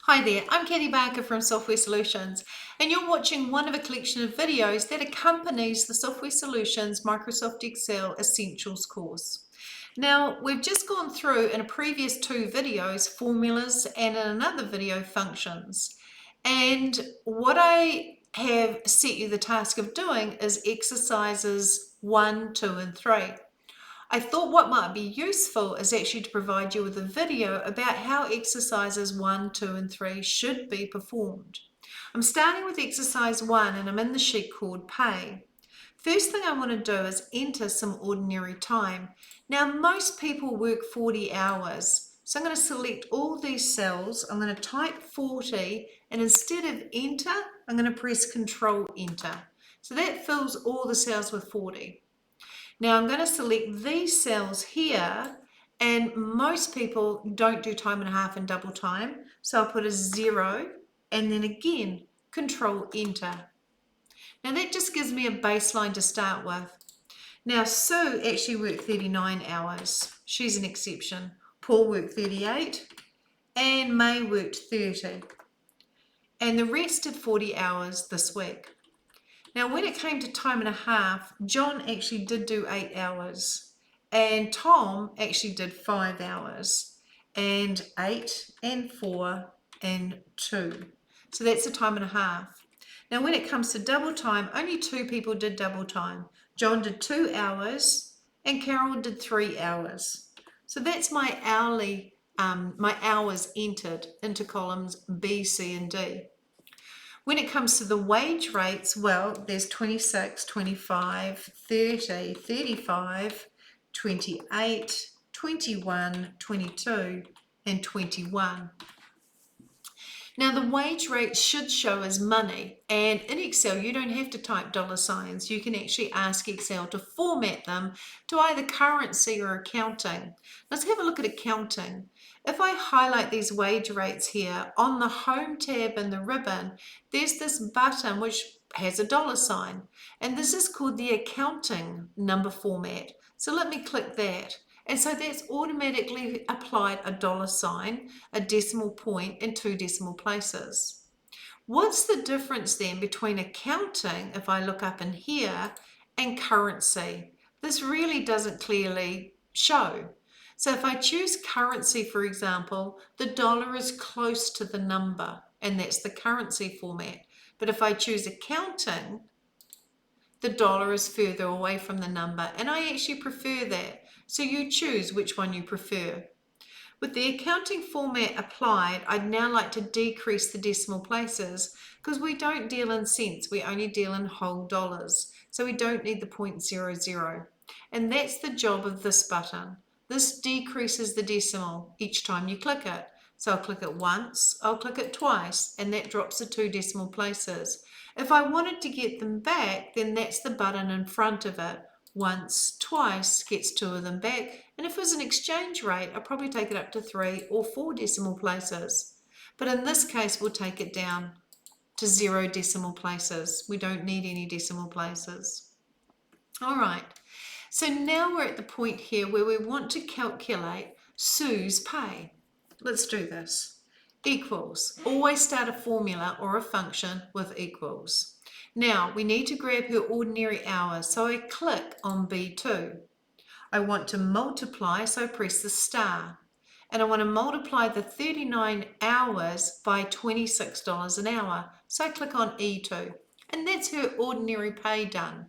Hi there, I'm Cathi Barker from Software Solutions, and you're watching one of a collection of videos that accompanies the Software Solutions Microsoft Excel Essentials course. Now, we've just gone through in a previous two videos formulas and in another video functions. And what I have set you the task of doing is exercises 1, 2, and 3. I thought what might be useful is actually to provide you with a video about how exercises 1, 2, and 3 should be performed. I'm starting with exercise 1 and I'm in the sheet called Pay. First thing I want to do is enter some ordinary time. Now most people work 40 hours, so I'm going to select all these cells, I'm going to type 40 and instead of enter, I'm going to press Control Enter. So that fills all the cells with 40. Now I'm going to select these cells here, and most people don't do time and a half and double time. So I'll put a 0 and then again, Control Enter. Now that just gives me a baseline to start with. Now Sue actually worked 39 hours. She's an exception. Paul worked 38 and May worked 30. And the rest did 40 hours this week. Now, when it came to time and a half, John actually did do 8 hours, and Tom actually did 5 hours, and 8 and 4 and 2. So that's a time and a half. Now, when it comes to double time, only 2 people did double time. John did 2 hours, and Carol did 3 hours. So that's my hourly, my hours entered into columns B, C, and D. When it comes to the wage rates, well, there's 26, 25, 30, 35, 28, 21, 22, and 21. Now the wage rate should show as money, and in Excel you don't have to type dollar signs. You can actually ask Excel to format them to either currency or accounting. Let's have a look at accounting. If I highlight these wage rates here, on the Home tab in the ribbon, there's this button which has a dollar sign, and this is called the accounting number format. So let me click that. And so that's automatically applied a dollar sign, a decimal point, and 2 decimal places. What's the difference then between accounting, if I look up in here, and currency? This really doesn't clearly show. So if I choose currency, for example, the dollar is close to the number, and that's the currency format. But if I choose accounting, the dollar is further away from the number, and I actually prefer that. So you choose which one you prefer. With the accounting format applied, I'd now like to decrease the decimal places because we don't deal in cents, we only deal in whole dollars. So we don't need the 0.00. And that's the job of this button. This decreases the decimal each time you click it. So I'll click it once, I'll click it twice, and that drops the 2 decimal places. If I wanted to get them back, then that's the button in front of it. Once, twice gets 2 of them back. And if it was an exchange rate, I'll probably take it up to 3 or 4 decimal places. But in this case, we'll take it down to 0 decimal places. We don't need any decimal places. All right. So now we're at the point here where we want to calculate Sue's pay. Let's do this. Equals. Always start a formula or a function with equals. Now we need to grab her ordinary hours, so I click on B2. I want to multiply, so I press the star. And I want to multiply the 39 hours by $26 an hour, so I click on E2. And that's her ordinary pay done.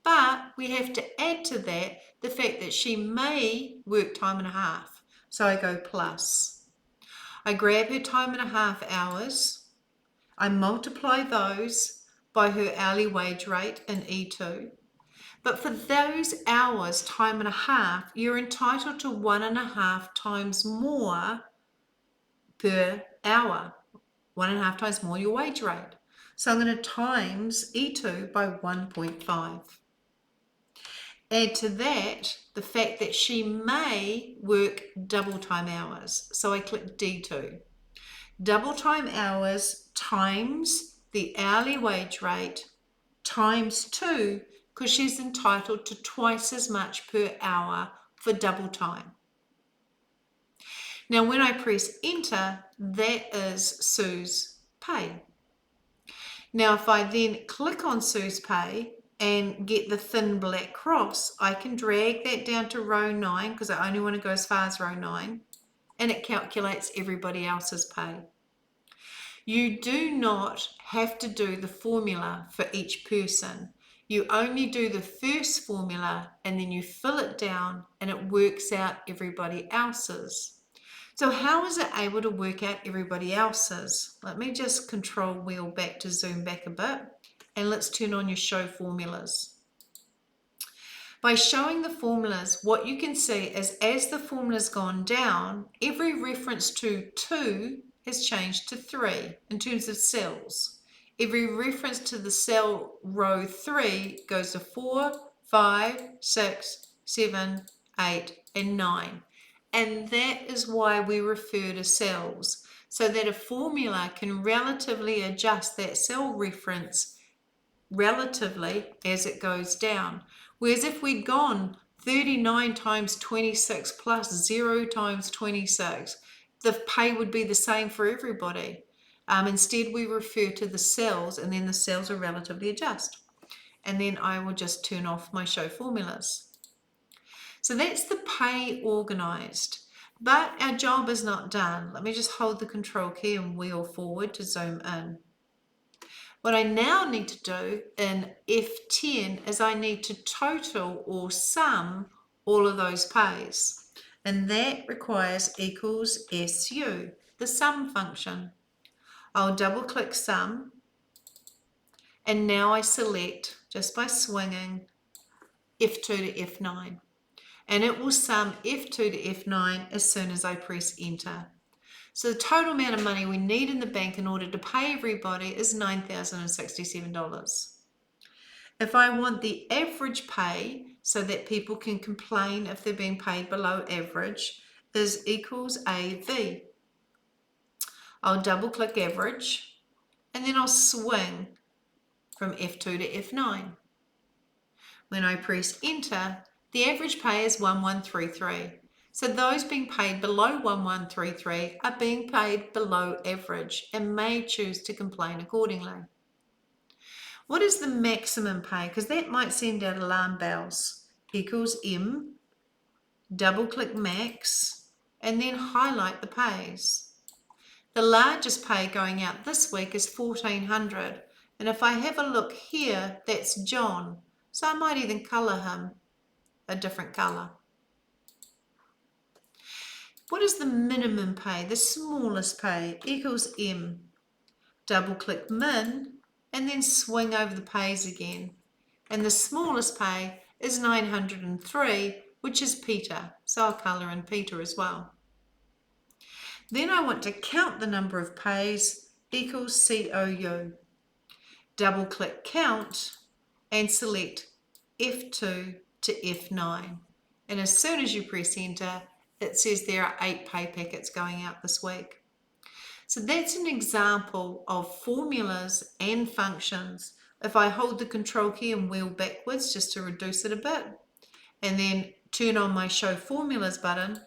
But we have to add to that the fact that she may work time and a half. So I go plus. I grab her time and a half hours. I multiply those by her hourly wage rate in E2. But for those hours, time and a half, you're entitled to 1.5 times more per hour. 1.5 times more your wage rate. So I'm going to times E2 by 1.5. Add to that the fact that she may work double time hours. So I click D2. Double time hours times the hourly wage rate times 2, because she's entitled to twice as much per hour for double time. Now when I press enter, that is Sue's pay. Now if I then click on Sue's pay and get the thin black cross, I can drag that down to row 9 because I only want to go as far as row 9, and it calculates everybody else's pay. You do not have to do the formula for each person. You only do the first formula and then you fill it down and it works out everybody else's. So how is it able to work out everybody else's? Let me just control wheel back to zoom back a bit, and let's turn on your show formulas. By showing the formulas, what you can see is as the formula's gone down, every reference to 2 has changed to 3 in terms of cells. Every reference to the cell row 3 goes to 4, 5, 6, 7, 8, and 9. And that is why we refer to cells, so that a formula can relatively adjust that cell reference relatively as it goes down. Whereas if we'd gone 39 times 26 plus 0 times 26, the pay would be the same for everybody. Instead, we refer to the cells, and then the cells are relatively adjust. And then I will just turn off my show formulas. So that's the pay organized. But our job is not done. Let me just hold the control key and wheel forward to zoom in. What I now need to do in F10 is I need to total or sum all of those pays. And that requires equals SU, the sum function. I'll double click sum. And now I select, just by swinging, F2 to F9. And it will sum F2 to F9 as soon as I press enter. So the total amount of money we need in the bank in order to pay everybody is $9,067. If I want the average pay so that people can complain if they're being paid below average, is equals AV. I'll double click average and then I'll swing from F2 to F9. When I press enter, the average pay is 1133. So those being paid below 1133 are being paid below average and may choose to complain accordingly. What is the maximum pay? Because that might send out alarm bells. Equals M, double click max, and then highlight the pays. The largest pay going out this week is $1,400. And if I have a look here, that's John. So I might even colour him a different colour. What is the minimum pay, the smallest pay? Equals M. Double click min and then swing over the pays again. And the smallest pay is 903, which is Peter. So I'll colour in Peter as well. Then I want to count the number of pays, equals COU. Double click count and select F2 to F9. And as soon as you press enter, it says there are 8 pay packets going out this week. So that's an example of formulas and functions. If I hold the control key and wheel backwards just to reduce it a bit, and then turn on my show formulas button,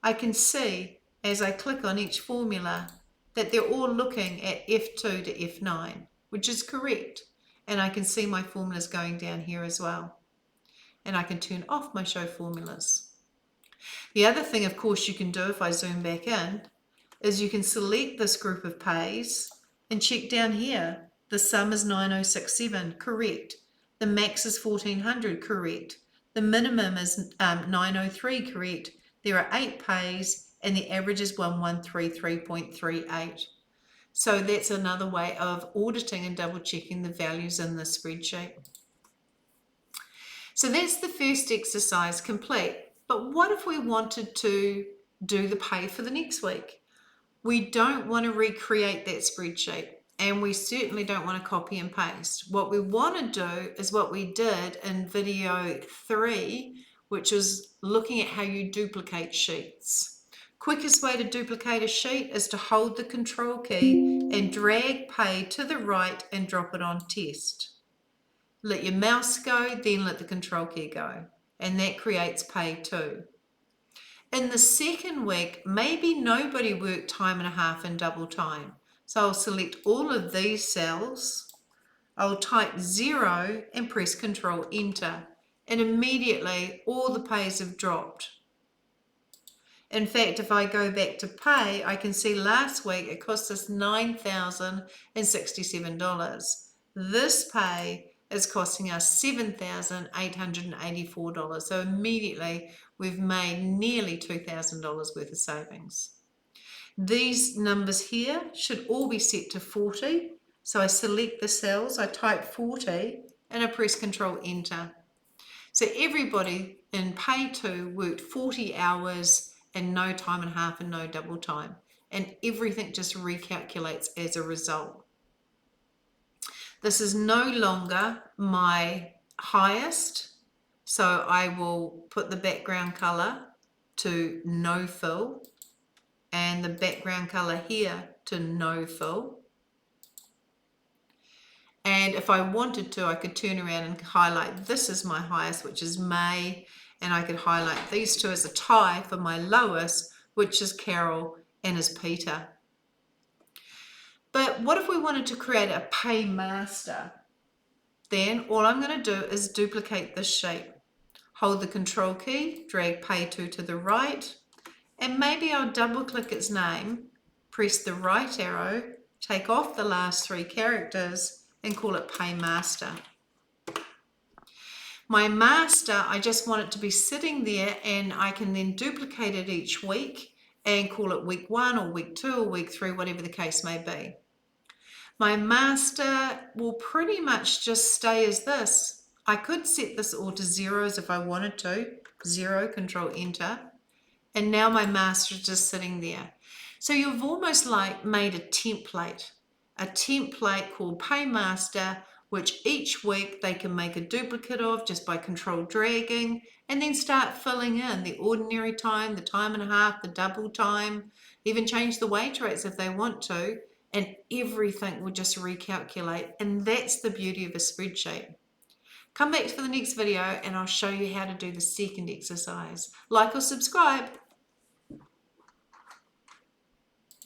I can see as I click on each formula that they're all looking at F2 to F9, which is correct. And I can see my formulas going down here as well. And I can turn off my show formulas. The other thing, of course, you can do if I zoom back in, is you can select this group of pays and check down here. The sum is 9067, correct. The max is 1400, correct. The minimum is 903, correct. There are 8 pays and the average is 1133.38. So that's another way of auditing and double checking the values in the spreadsheet. So that's the first exercise complete. But what if we wanted to do the pay for the next week? We don't want to recreate that spreadsheet, and we certainly don't want to copy and paste. What we want to do is what we did in video 3, which is looking at how you duplicate sheets. Quickest way to duplicate a sheet is to hold the control key and drag pay to the right and drop it on test. Let your mouse go, then let the control key go. And that creates pay 2. In the second week, maybe nobody worked time and a half and double time. So I'll select all of these cells. I'll type 0 and press Control Enter. And immediately all the pays have dropped. In fact, if I go back to pay, I can see last week it cost us $9,067. This pay is costing us $7,884. So immediately we've made nearly $2,000 worth of savings. These numbers here should all be set to 40. So I select the cells, I type 40 and I press Control Enter. So everybody in pay 2 worked 40 hours and no time and a half and no double time. And everything just recalculates as a result. This is no longer my highest. So I will put the background color to no fill and the background color here to no fill. And if I wanted to, I could turn around and highlight this as my highest, which is May, and I could highlight these two as a tie for my lowest, which is Carol and is Peter. But what if we wanted to create a pay master? Then all I'm going to do is duplicate this shape. Hold the Control key, drag pay 2 to the right, and maybe I'll double click its name, press the right arrow, take off the last 3 characters, and call it Pay Master. My master, I just want it to be sitting there, and I can then duplicate it each week and call it week 1 or week 2 or week 3, whatever the case may be. My master will pretty much just stay as this. I could set this all to zeros if I wanted to. 0, Control Enter. And now my master is just sitting there. So you've almost like made a template called Paymaster, which each week they can make a duplicate of just by control dragging and then start filling in the ordinary time, the time and a half, the double time, even change the wage rates if they want to, and everything will just recalculate. And that's the beauty of a spreadsheet. Come back for the next video and I'll show you how to do the second exercise. Like or subscribe.